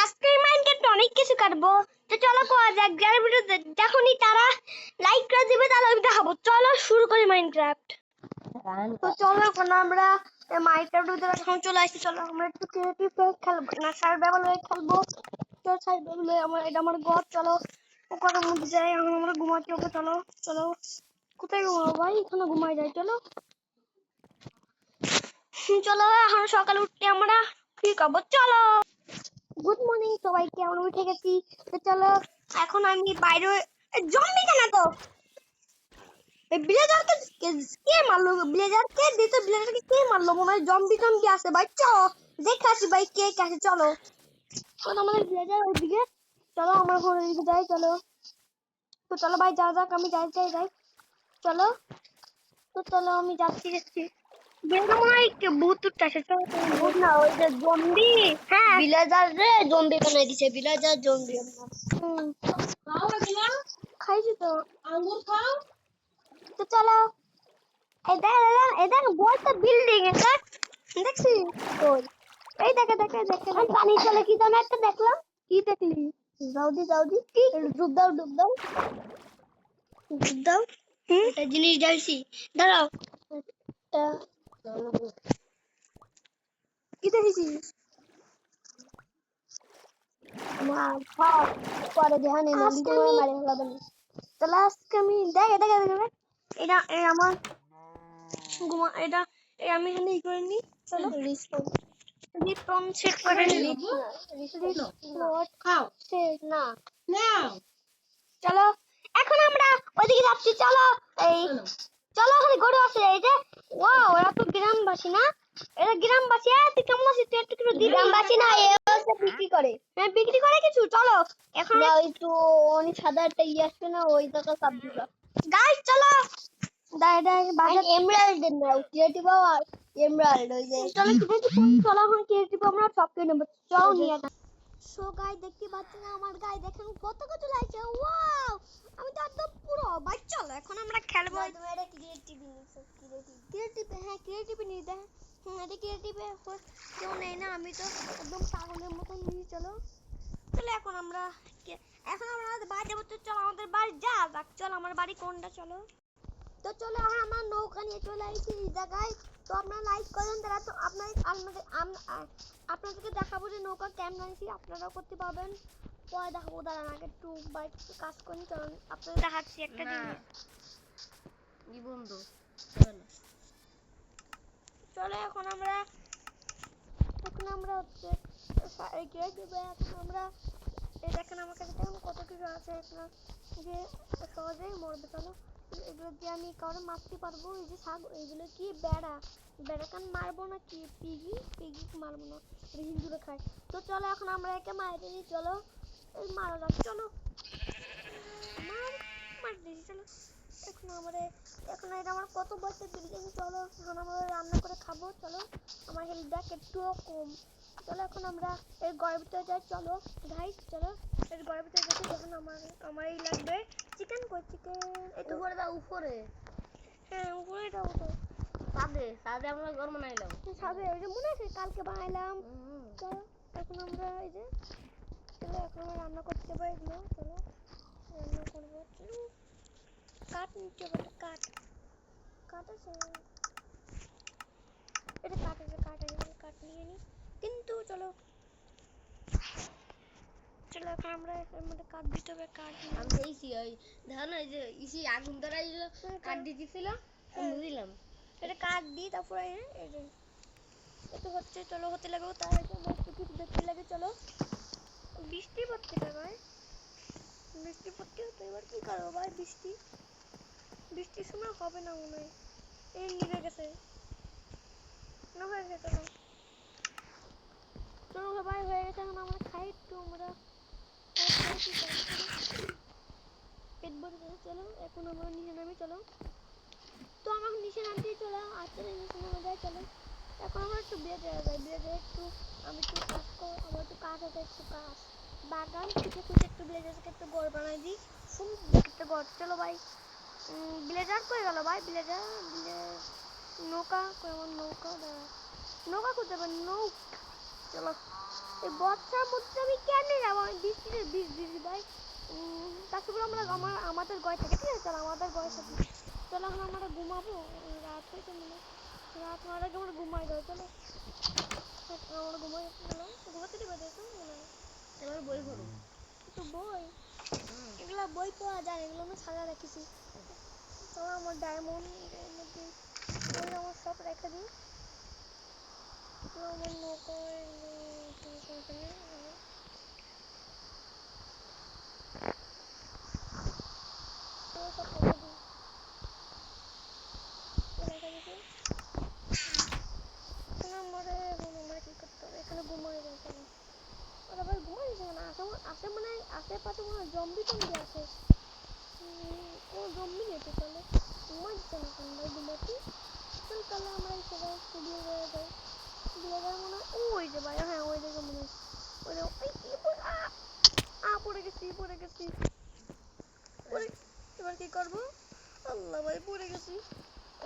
আজকে মাইনক্রাফট অনেক কিছু কাটবো। তো চলো কোয়া যাক, যারা ভিডিও দেখোনি তারা লাইক করে দিবে, তাহলে আমি দেখাবো। চলো শুরু করি মাইনক্রাফট। তো চলো এখন আমরা মাইনক্রাফট এখন চলে আসছি। চলো আমরা একটু ক্রিয়েটিভ খেলবো না, সার্ভাইভাল হয়ে খেলবো। চলো সার্ভাইভাল হয়ে এটা আমার ঘর। চলো ওখানে মধ্যে যাই, এখন আমরা ঘুমাচ্ছি। ওকে চলো চলো, কোথায় ঘুমাবো ভাই? এখানে ঘুমাই যাই। চলো চলো, এখন সকালে উঠতে আমরা কি করবো? চলো গুড মর্নিং সবাইকে, আমরা উঠে গেছি। তো চলো এখন আমি বাইরে। জম্বি কেন তো? ব্লেজারকে কে মারলো? ব্লেজার কে দিত? ব্লেজারকে কে মারলো? মনে হয় জম্বি টম্বি আছে ভাই। চলো দেখে আসি ভাই কে কে আছে। চলো আমাদের ব্লেজার ওইদিকে। চলো আমার ঘর ওইদিকে যাই। চলো তো চলো ভাই, যা যাক, আমি যাই যাই যাই। চলো তো চলো আমি যাচ্ছি যাচ্ছি। ব্লেজার মনে হয় ভূত উঠতেছে। ভূত না, ওই যে জম্বি। হ্যাঁ ব্লেজার রে জম্বি বানাই দিছে। ব্লেজার জম্বি খাইছি তো। আঙ্গুর খাও। তো চলো এদের বলতে বিল্ডিং এটা দেখছি। ওই এই দেখে দেখে দেখে পানি চলে কি জানো একটা দেখলাম। কি দেখলি? যাওদি যাওদি কি? ডুব দাও ডুব দাও ডুব দাও। একটা জিনিস দেখছি, দাঁড়াও। কি দেখেছিস? না থাক, পরে ধ্যানে না ভিডিও মারে ফেলাবেন। তাহলে আজকে আমি দেখে দেখে দেখে এটা আমার ঘুমা। এটা আমি এখানে ই করে নি। চলো রিপন সেট করে নি। খাও সেট না নাও। চলো এখন আমরা ওইদিকে যাচ্ছি। চলো এই চলো, ওখানে গরু আছে। এই যে ওয়াও, এরা তো গ্রামবাসী না? এরা গ্রামবাসী। তুই কেমন আছিস? তুই একটু দিবি? গ্রামবাসী না, এ হচ্ছে বিক্রি করে। হ্যাঁ বিক্রি করে কিছু। চলো এখন না, ওই তো অনেক সাদা একটা আসছে না, ওই টাকা সব দিবা। গাইস চলো দাই দাই বাজার এমরাল্ড না, ক্রিয়েটিভ আর এমরাল্ড ওই যে। চলো চলো এখন ক্রিয়েটিভ আমরা সব কিনে নেব। চলো নিয়ে যা। সো গাই দেখতে পাচ্ছেন আমার গায়ে দেখেন কত কত লাগছে। ওয়াও, আমি তো একদম পুরো ভাই। চলো এখন আমরা খেলবো। তুমি এটা ক্রিয়েটিভ নিছো? ক্রিয়েটিভ হ্যাঁ ক্রিয়েটিভ নিয়ে দেখ। এটা ক্রিয়েটিভে কেউ নেই না, আমি তো একদম পাগলের মতন নিয়ে। চলো চলো এখন আমরা আমাদের বাড়ি যাবো। তো চলো আমাদের বাড়ি যা যাক। চলো আমার বাড়ি কোনটা? চলো তো চলো এখন আমরা নৌকা নিয়ে চলে আসছি এই জায়গায়। তো আপনারা লাইক করেন, তারা তো আপনাদেরকে দেখাবো যে নৌকা কেমন আনছি, আপনারাও করতে পারবেন। পরে দেখাবো, দাঁড়ান আগে একটু বাইক কাজ করি। চলুন আপনাদের দেখাচ্ছি একটা জিনিস। বন্ধু চলো এখন আমরা হচ্ছে এগিয়ে দেবো। এখন আমরা এই দেখেন আমার কাছে দেখুন কত কিছু আছে। আপনার যে সহজেই মরবে। চলো এগুলো দিয়ে আমি কারো মারতে পারবো। এই যে এগুলো কি বেড়া কান মারবো না কি? পিগি মারবো না, হিন্দুরা খায়। তো চলো এখন আমরা একে মারতে দিই। চলো মারা যাক। চলো মার দিই। চলো এখন এটা আমার কত বছর বিল্ডিং। চলো এখন আমরা রান্না করে খাবো। চলো আমার হেলথ দেখ একটুও কম। চলো এখন আমরা এর ঘরের ভিতরে যাই। চলো গাইস চলো এর ঘরের ভিতরে যাই। যখন আমার এই লাগবে চিকেন। এই তো উপরে দাও উপরে। হ্যাঁ উপরে দাও তো। সাদে আমরা ঘর বানাইলাম। সাদে ওই যে মনে আছে কালকে বানাইলাম। চলো এখন আমরা এই যে চলো এখন আমরা রান্না করতে পারি এগুলো। চলো রান্না করবো। চলো কাঠ নিতে হবে। কাঠ আছে এটা কাঠ নিয়ে নি। কিন্তু চলো এখন আমরা এর মধ্যে কাঠ দিতে হবে। কাঠ আমি দিয়েছি ওই দেখো না, এই যে ইসি আগুন ধরাই কাঠ দিয়ে দিছিল, দিলাম। এটা কাঠ দিই তারপরে এই যে একটু হচ্ছে। চলো হতে লাগলো, তার আগে আমার একটু কিছু দেখতে লাগে। চলো বৃষ্টি পড়তে ভাই, বৃষ্টি পড়তে হতো। এবার কি করবো ভাই? বৃষ্টির সময় হবে না মনে হয়। এই নিভে গেছে না, হয়ে গেছে। চলো সবাই হয়ে গেছে। এখন আমরা খাই একটু। আমরা পেট ভরে গেছে। চলো এখন আমরা নিচে নামি। চলো তো আমরা নিচে নামতেই চলো আস্তে নিচে নামা যায়। চলো এখন আমরা একটু বেজে যাই। একটু আমি একটু কাজ কর, আমার একটু কাজ আছে। একটু কাজ বাগান খুঁজে একটু ব্লেজারকে একটু ঘর বানাই দিই। একটা ঘর। চলো ভাই ব্লেজার কই গেল ভাই? ব্লেজার নৌকা কই? আমার নৌকা দাঁড়া, নৌকা খুঁজতে পারি। চলো এই বর্ষার মধ্যে আমি কেন যাবো? আমি বৃষ্টিতে ভিজছি ভাই। তারপরে আমাদের ঘরে থেকে, ঠিক আছে? চলো আমাদের ঘরে থাকি। চলো এখন আমরা ঘুমাবো। রাত হয়েছে মনে হয়। রাত হওয়ার আগে আমরা ঘুমাই যাও। চলো আমরা ঘুমাই। চলো ঘুমাতে দিবে দেখো মনে হয়। এবার বই পড়ো। তো বই, এগুলা বই পড়া যায়, এগুলো আমি সাজা রেখেছি। চলো আমার ডায়মন্ড এর মধ্যে বই আমার সব রেখে দিই। তো আমার নৌকা এখানে সব রেখে দিই। রেখে দিই। এখন আমরা কি করতে হবে? এখানে ঘুমাই যাই। চলো ওরা ভাই ঘুমাই যাচ্ছে না, আশেপাশে মনে হয় জম্বি টম্বি আছে। কোনো জম্বি নেই তো, তাহলে ঘুমাই যাচ্ছে না কেন ভাই ঘুমাচ্ছি। চল তাহলে আমরা সবাই একটু বিয়ে করে যাই। বিয়ে করে মনে হয় ওই যে ভাই, হ্যাঁ ওই দেখে মনে হয় ওই পড়ে গেছি এবার কি করবো? আল্লাহ ভাই পড়ে গেছি।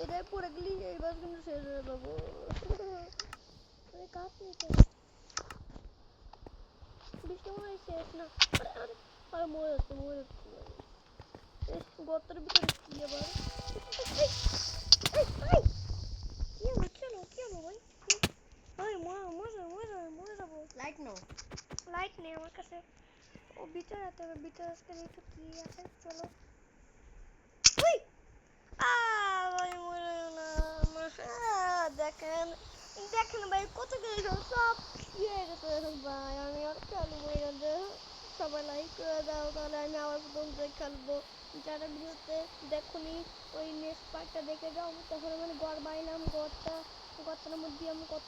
এটাই পড়ে গেলি এইবার কিন্তু শেষ হয়ে যাবো। কাজ নেই কেন? বৃষ্টি মনে হয় শেষ না। আরে আরে আরে মরে যাচ্ছে গর্তের ভিতরে কি আবার? কি হলো ভাই? ভাই মরে যাবো। লাইট নেই আমার কাছে। ও ভিতরে যেতে হবে, ভিতরে আসতে একটু কি আছে। চলো ভাই মরে না। দেখেন দেখেন ভাই কত কিছু সব ইয়ে গেছে এখন ভাই। আমি আর খেলবো না। সবাই লাইক করে দাও, তাহলে আমি আবার প্রথম থেকে খেলবো। যারা ভিডিওতে দেখোনি ওই নেক্সট পার্টটা দেখে যাও। তখন আমি ঘর বাইলাম, ঘরটার মধ্যে আমি কত